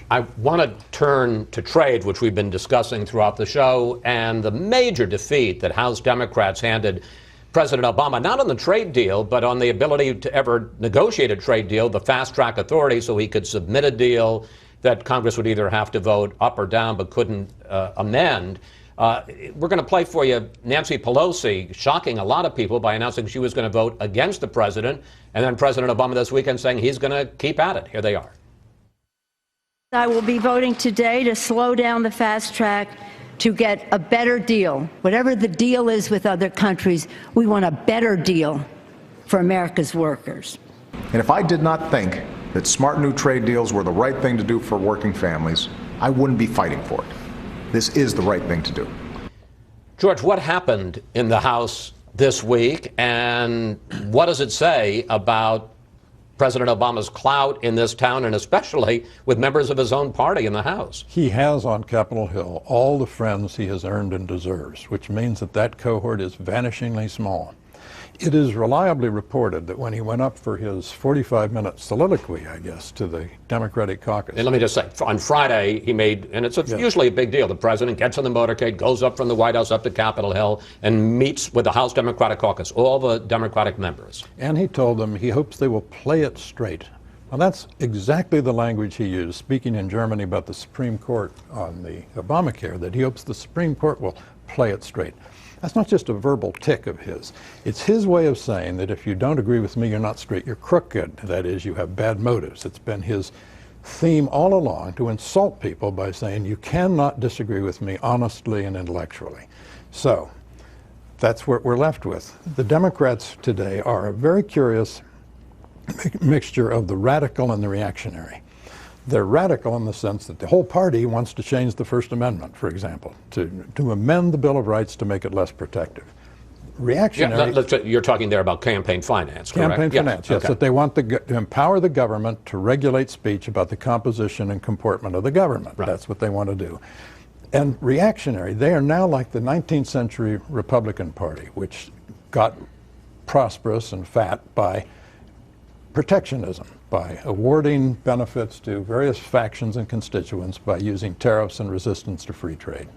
I want to turn to trade, which we've been discussing throughout the show, and the major defeat that House Democrats handed President Obama, not on the trade deal, but on the ability to ever negotiate a trade deal, the fast-track authority, so he could submit a deal that Congress would either have to vote up or down but couldn't amend. We're going to play for you Nancy Pelosi shocking a lot of people by announcing she was going to vote against the president, and then President Obama this weekend saying he's going to keep at it. Here they are. I will be voting today to slow down the fast track to get a better deal. Whatever the deal is with other countries, we want a better deal for America's workers. And if I did not think that smart new trade deals were the right thing to do for working families, I wouldn't be fighting for it. This is the right thing to do. George, what happened in the House this week, and what does it say about President Obama's clout in this town, and especially with members of his own party in the House? He has on Capitol Hill all the friends he has earned and deserves, which means that that cohort is vanishingly small. It is reliably reported that when he went up for his 45-minute soliloquy, I guess, to the Democratic caucus. And let me just say, on Friday, he made, and it's usually a big deal, the president gets in the motorcade, goes up from the White House up to Capitol Hill, and meets with the House Democratic caucus, all the Democratic members. And he told them he hopes they will play it straight. Well, that's exactly the language he used, speaking in Germany about the Supreme Court on the Obamacare, that he hopes the Supreme Court will play it straight. That's not just a verbal tick of his. It's his way of saying that if you don't agree with me, you're not straight, you're crooked. That is, you have bad motives. It's been his theme all along to insult people by saying you cannot disagree with me honestly and intellectually. So that's what we're left with. The Democrats today are a very curious mixture of the radical and the reactionary. They're radical in the sense that the whole party wants to change the First Amendment, for example, to amend the Bill of Rights to make it less protective. Reactionary. Yeah, you're talking there about campaign finance, correct? Campaign finance, yes. Okay. That they want to empower the government to regulate speech about the composition and comportment of the government. Right. That's what they want to do. And reactionary, they are now like the 19th century Republican Party, which got prosperous and fat by protectionism, by awarding benefits to various factions and constituents by using tariffs and resistance to free trade.